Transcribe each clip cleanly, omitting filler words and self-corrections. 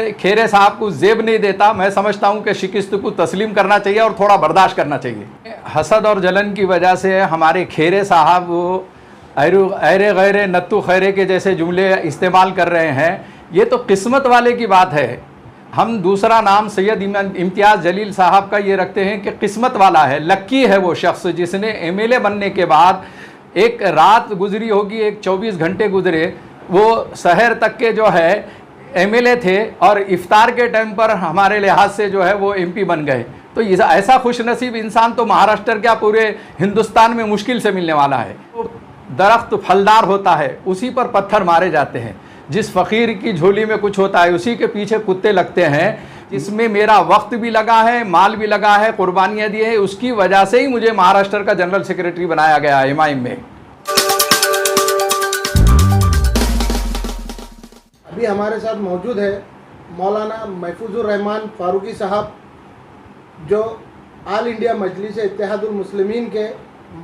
ये खेरे साहब को जेब नहीं देता। मैं समझता हूँ कि शिकस्त को तस्लीम करना चाहिए और थोड़ा बर्दाश्त करना चाहिए। हसद और जलन की वजह से हमारे खेरे साहब वो अरे गैरे नत्तू खैरे के जैसे जुमले इस्तेमाल कर रहे हैं। ये तो किस्मत वाले की बात है। हम दूसरा नाम सैयद इम्तियाज़ जलील साहब का ये रखते हैं कि किस्मत वाला है, लक्की है वो शख्स जिसने एमएलए बनने के बाद एक रात गुजरी होगी, एक 24 घंटे गुजरे, वो शहर तक के जो है एमएलए थे और इफ्तार के टाइम पर हमारे लिहाज से जो है वो एमपी बन गए। तो ऐसा खुशनसीब इंसान तो महाराष्ट्र क्या पूरे हिंदुस्तान में मुश्किल से मिलने वाला है। तो दरख्त फलदार होता है, उसी पर पत्थर मारे जाते हैं। जिस फ़कीर की झोली में कुछ होता है उसी के पीछे कुत्ते लगते हैं। इसमें मेरा वक्त भी लगा है, माल भी लगा है, कुर्बानियाँ दी है, उसकी वजह से ही मुझे महाराष्ट्र का जनरल सेक्रेटरी बनाया गया है एमआईएम में। अभी हमारे साथ मौजूद है मौलाना महफूजुर रहमान फारूकी साहब, जो ऑल इंडिया मजलिस इत्तेहादुल मुस्लिमीन के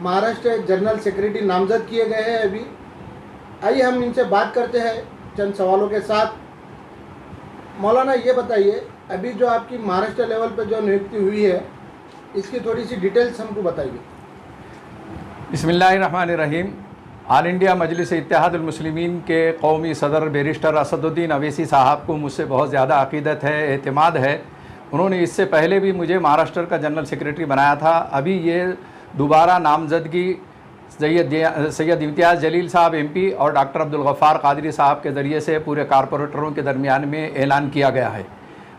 महाराष्ट्र जनरल सेक्रेटरी नामजद किए गए हैं। अभी आइए हम इनसे बात करते हैं चंद सवालों के साथ। मौलाना ये बताइए, अभी जो आपकी महाराष्ट्र लेवल पर जो नियुक्ति हुई है इसकी थोड़ी सी डिटेल्स हमको बताइए। बिस्मिल्लाहिर्रहमानिर्रहीम। ऑल इंडिया मजलिस इत्तेहादुल मुस्लिमीन के कौमी सदर बैरिस्टर असदुद्दीन अवैसी साहब को मुझसे बहुत ज़्यादा अक़ीदत है, एतमाद है। उन्होंने इससे पहले भी मुझे महाराष्ट्र का जनरल सेक्रेटरी बनाया था। अभी ये दोबारा नामजदगी सैयद इम्तियाज़ जलील साहब एमपी और डॉक्टर अब्दुल गफ़ार कादरी साहब के ज़रिए से पूरे कारपोरेटरों के दरमियान में ऐलान किया गया है।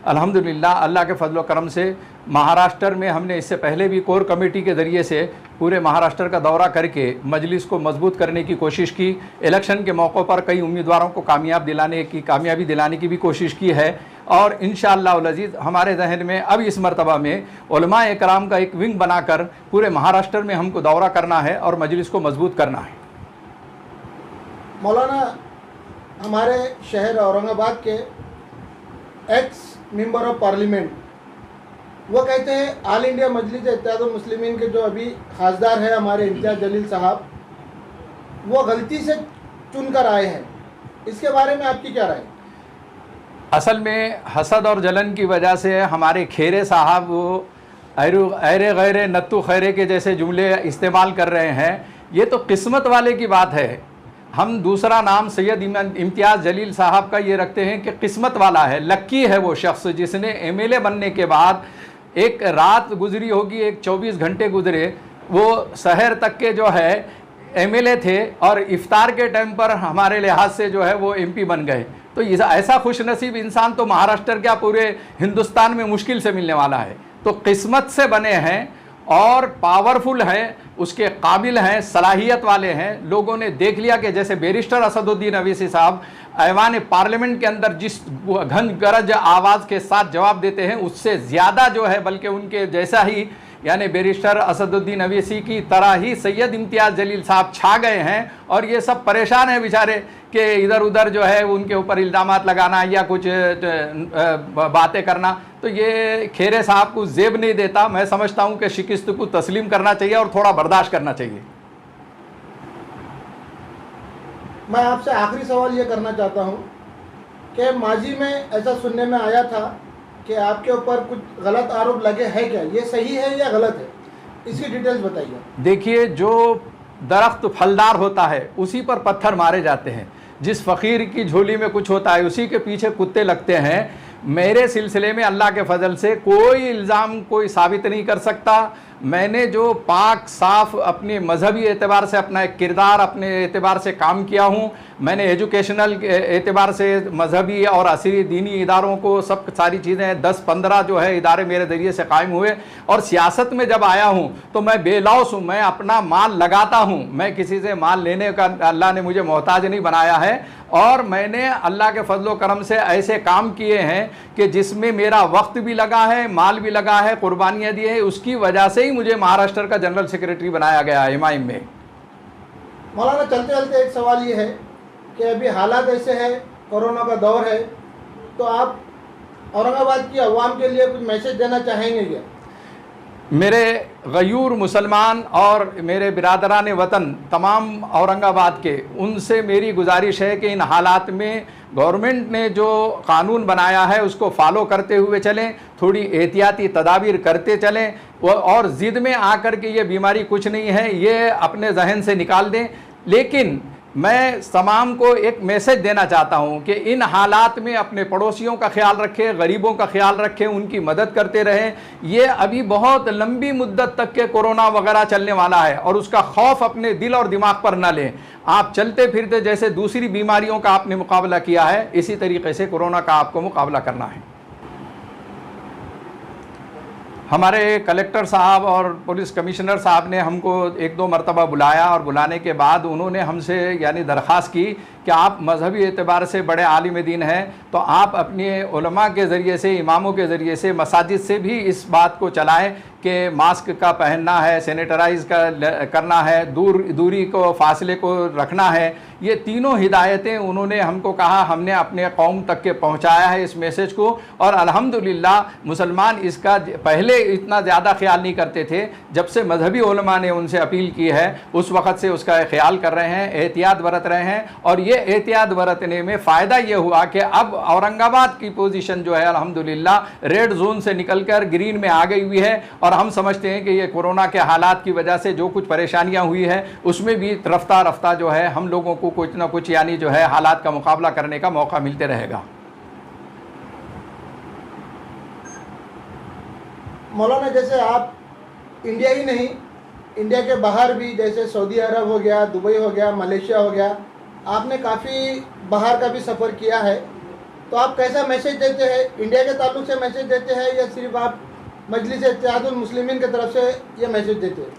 अल्हम्दुलिल्लाह, अल्लाह के फजल करम से महाराष्ट्र में हमने इससे पहले भी कोर कमेटी के ज़रिए से पूरे महाराष्ट्र का दौरा करके मजलिस को मजबूत करने की कोशिश की। इलेक्शन के मौक़ों पर कई उम्मीदवारों को कामयाबी दिलाने की भी कोशिश की है और इंशाअल्लाह अज़ीज़ हमारे जहन में अब इस मरतबा में उलमाए कराम का एक विंग बनाकर पूरे महाराष्ट्र में हमको दौरा करना है और मजलिस को मजबूत करना है। मौलाना, हमारे शहर औरंगाबाद के एक्स मेंबर ऑफ पार्लियामेंट वो कहते हैं ऑल इंडिया मजलिस इत्तेहादुल मुस्लिमीन के जो अभी खासदार है हमारे इम्तियाज़ जलील साहब, वो गलती से चुनकर आए हैं। इसके बारे में आपकी क्या राय? असल में हसद और जलन की वजह से हमारे खेरे साहब वो अरे गैरे नत्तू खैरे के जैसे जुमले इस्तेमाल कर रहे हैं। ये तो किस्मत वाले की बात है। हम दूसरा नाम सैयद इम्तियाज़ जलील साहब का ये रखते हैं कि किस्मत वाला है, लक्की है वो शख्स जिसने एमएलए बनने के बाद एक रात गुजरी होगी, एक 24 घंटे गुजरे, वो शहर तक के जो है एमएलए थे और इफ्तार के टाइम पर हमारे लिहाज से जो है वो एमपी बन गए। तो ऐसा खुशनसीब इंसान तो महाराष्ट्र क्या पूरे हिंदुस्तान में मुश्किल से मिलने वाला है। तो किस्मत से बने हैं और पावरफुल हैं, उसके काबिल हैं, सलाहियत वाले हैं। लोगों ने देख लिया कि जैसे बैरिस्टर असदुद्दीन अवैसी साहब ऐवान पार्लियामेंट के अंदर जिस घन गरज आवाज़ के साथ जवाब देते हैं उससे ज़्यादा जो है, बल्कि उनके जैसा ही यानी बैरिस्टर असदुद्दीन अवैसी की तरह ही सैयद इम्तियाज़ जलील साहब छा गए हैं। और ये सब परेशान हैं बेचारे कि इधर उधर जो है उनके ऊपर इल्ज़ामात लगाना या कुछ बातें करना। तो ये खेरे साहब को जेब नहीं देता। मैं समझता हूँ कि शिकस्त को तस्लीम करना चाहिए और थोड़ा बर्दाश्त करना चाहिए। मैं आपसे आखिरी सवाल ये करना चाहता हूँ कि माजी में ऐसा सुनने में आया था कि आपके ऊपर कुछ गलत आरोप लगे हैं, क्या ये सही है या गलत है? इसकी डिटेल्स बताइए। देखिए, जो दरख्त फलदार होता है उसी पर पत्थर मारे जाते हैं। जिस फ़कीर की झोली में कुछ होता है उसी के पीछे कुत्ते लगते हैं। मेरे सिलसिले में अल्लाह के फजल से कोई इल्ज़ाम कोई साबित नहीं कर सकता। मैंने जो पाक साफ अपने मजहबी एतबार से अपना एक किरदार अपने एतबार से काम किया हूँ। मैंने एजुकेशनल एतबार से मजहबी और असरी दीनी इदारों को सब सारी चीज़ें 10-15 जो है इदारे मेरे ज़रिए से कायम हुए। और सियासत में जब आया हूँ तो मैं बेलौस हूँ, मैं अपना माल लगाता हूँ। मैं किसी से माल लेने का अल्लाह ने मुझे मोहताज नहीं बनाया है। और मैंने अल्लाह के फजलो करम से ऐसे काम किए हैं कि जिसमें मेरा वक्त भी लगा है, माल भी लगा है, कुर्बानियाँ दी है। उसकी वजह से ही मुझे महाराष्ट्र का जनरल सेक्रेटरी बनाया गया है एमआईएम में। मौलाना, चलते चलते एक सवाल ये है कि अभी हालात ऐसे है, कोरोना का दौर है, तो आप औरंगाबाद की अवाम के लिए कुछ मैसेज देना चाहेंगे क्या? मेरे गयूर मुसलमान और मेरे बिरादरान वतन तमाम औरंगाबाद के, उनसे मेरी गुजारिश है कि इन हालात में गवर्नमेंट ने जो कानून बनाया है उसको फॉलो करते हुए चलें, थोड़ी एहतियाती तदाबीर करते चलें और ज़िद में आकर के ये बीमारी कुछ नहीं है ये अपने जहन से निकाल दें। लेकिन मैं तमाम को एक मैसेज देना चाहता हूँ कि इन हालात में अपने पड़ोसियों का ख्याल रखें, गरीबों का ख्याल रखें, उनकी मदद करते रहें। ये अभी बहुत लंबी मुद्दत तक के कोरोना वगैरह चलने वाला है और उसका खौफ अपने दिल और दिमाग पर न लें। आप चलते फिरते जैसे दूसरी बीमारियों का आपने मुकाबला किया है, इसी तरीके से कोरोना का आपको मुकाबला करना है। हमारे कलेक्टर साहब और पुलिस कमिश्नर साहब ने हमको एक दो मरतबा बुलाया और बुलाने के बाद उन्होंने हमसे यानी दरख्वास्त की कि आप मजहबी एतबार से बड़े आलिम दीन हैं, तो आप अपने उलमा के ज़रिए से, इमामों के ज़रिए से, मसाजिद से भी इस बात को चलाएं कि मास्क का पहनना है, सैनिटाइज करना है, दूरी को, फासले को रखना है। ये तीनों हिदायतें उन्होंने हमको कहा, हमने अपने कौम तक के पहुंचाया है इस मैसेज को। और अल्हम्दुलिल्लाह मुसलमान इसका पहले इतना ज़्यादा ख्याल नहीं करते थे, जब से मजहबी उलमा ने उनसे अपील की है उस वक़्त से उसका ख्याल कर रहे हैं, एहतियात बरत रहे हैं। और ये एहतियात बरतने में फ़ायदा ये हुआ कि अब औरंगाबाद की पोजीशन जो है अल्हम्दुलिल्लाह रेड जोन से निकलकर ग्रीन में आ गई हुई है। और हम समझते हैं कि ये कोरोना के हालात की वजह से जो कुछ परेशानियां हुई है उसमें भी रफ्ता रफ्ता जो है हम लोगों को कुछ ना कुछ यानी जो है हालात का मुकाबला करने का मौका मिलते रहेगा। मौलाना, जैसे आप इंडिया ही नहीं, इंडिया के बाहर भी, जैसे सऊदी अरब हो गया, दुबई हो गया, मलेशिया हो गया, आपने काफ़ी बाहर का भी सफ़र किया है, तो आप कैसा मैसेज देते हैं? इंडिया के ताल्लुक से मैसेज देते हैं या सिर्फ आप मजलिस इत्तेहादुल मुस्लिमीन की तरफ से ये मैसेज देते हैं?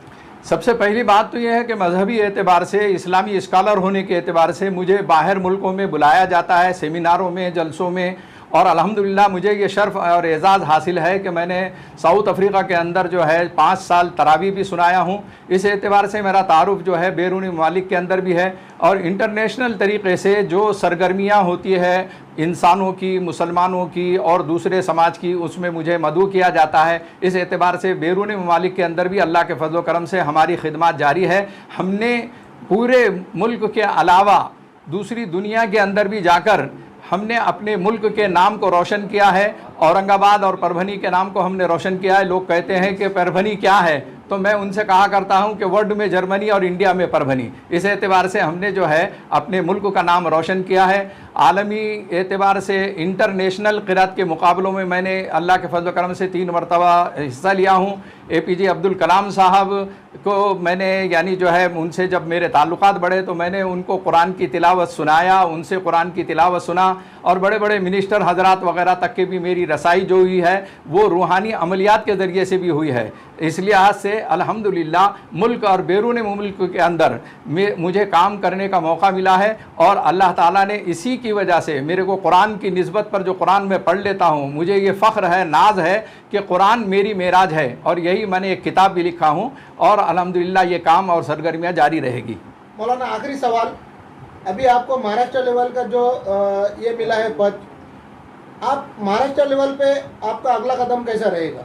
सबसे पहली बात तो यह है कि मजहबी एतबार से, इस्लामी स्कॉलर होने के एतबार से मुझे बाहर मुल्कों में बुलाया जाता है, सेमिनारों में, जलसों में। और अल्हम्दुलिल्लाह मुझे ये शर्फ़ और एज़ाज़ हासिल है कि मैंने साउथ अफ्रीका के अंदर जो है 5 साल तरावी भी सुनाया हूँ। इस एतबार से मेरा तारुफ़ जो है बैरूनी ममालिक के अंदर भी है। और इंटरनेशनल तरीक़े से जो सरगर्मियाँ होती है इंसानों की, मुसलमानों की और दूसरे समाज की, उसमें मुझे मदऊ किया जाता है। इस एतबार से बैरूनी ममालिक के अंदर भी अल्लाह के फज़ल व करम से हमारी खिदमत जारी है। हमने पूरे मुल्क के अलावा दूसरी दुनिया के अंदर भी जाकर हमने अपने मुल्क के नाम को रोशन किया है। औरंगाबाद और परभनी के नाम को हमने रोशन किया है। लोग कहते हैं कि परभनी क्या है, तो मैं उनसे कहा करता हूं कि वर्ल्ड में जर्मनी और इंडिया में परभनी। इस एतबार से हमने जो है अपने मुल्क का नाम रोशन किया है। आलमी एतबार से इंटरनेशनल क़िरात के मुकाबलों में मैंने अल्लाह के फज़ल व करम से 3 मरतबा हिस्सा लिया हूँ। APJ अब्दुल कलाम साहब को मैंने यानी जो है उनसे जब मेरे ताल्लुकात बढ़े तो मैंने उनको कुरान की तिलावत सुनाया, उनसे कुरान की तिलावत सुना। और बड़े बड़े मिनिस्टर हजरात वगैरह तक के भी मेरी रसाई जो हुई है वो रूहानी अमलियात के ज़रिए से भी हुई है। इस लिहाज से अल्हम्दुलिल्लाह मुल्क और बैरून मुल्क के अंदर मुझे काम करने का मौका मिला है। और अल्लाह ताला ने इसी की वजह से मेरे को कुरान की निस्बत पर, जो कुरान में पढ़ लेता हूँ, मुझे ये फ़ख्र है, नाज है कि कुरान मेरी मेराज है। और यही मैंने एक किताब भी लिखा हूँ और अल्हम्दुलिल्लाह ये काम और सरगर्मियाँ जारी रहेगी। मौलाना, आखिरी सवाल, अभी आपको महाराष्ट्र लेवल का जो ये मिला है पद, आप महाराष्ट्र लेवल पे आपका अगला कदम कैसा रहेगा?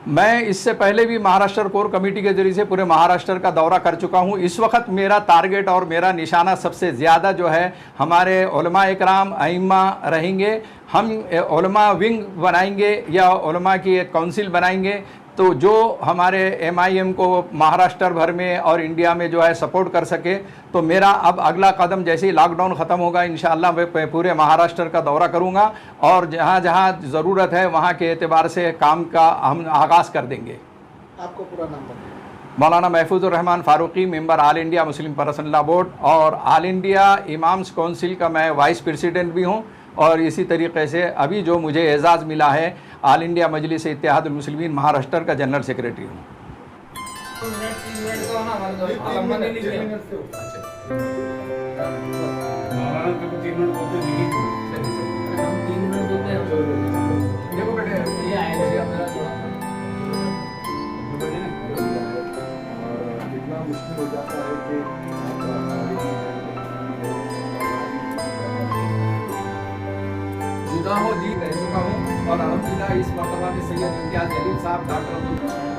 मैं इससे पहले भी महाराष्ट्र कोर कमेटी के जरिए से पूरे महाराष्ट्र का दौरा कर चुका हूं। इस वक्त मेरा टारगेट और मेरा निशाना सबसे ज़्यादा जो है हमारे उलमा इकराम अइम्मा रहेंगे। हम उलमा विंग बनाएंगे या उलमा की एक काउंसिल बनाएंगे, तो जो हमारे MIM को महाराष्ट्र भर में और इंडिया में जो है सपोर्ट कर सके। तो मेरा अब अगला कदम, जैसे ही लॉकडाउन ख़त्म होगा इंशाअल्लाह मैं पूरे महाराष्ट्र का दौरा करूंगा और जहां जहां ज़रूरत है वहां के एतबार से काम का हम आगाज़ कर देंगे। आपको पूरा नाम बताइए। Maulana Mahfoozur Rahman Farooqui, member all India Muslim personal law board और ऑल इंडिया इमाम्स काउंसिल का मैं वाइस प्रेसिडेंट भी हूँ। और इसी तरीके से अभी जो मुझे एजाज़ मिला है ऑल इंडिया मजलिस इत्तेहादुल मुस्लिमीन महाराष्ट्र का जनरल सेक्रेटरी हूँ। मुश्किल हो जाता है कि जुदा हो जी रह चुका हूँ और अल्हम्दुलिल्लाह इस मरतबा में सैयद इम्तियाज़ जलील साहब, डॉक्टर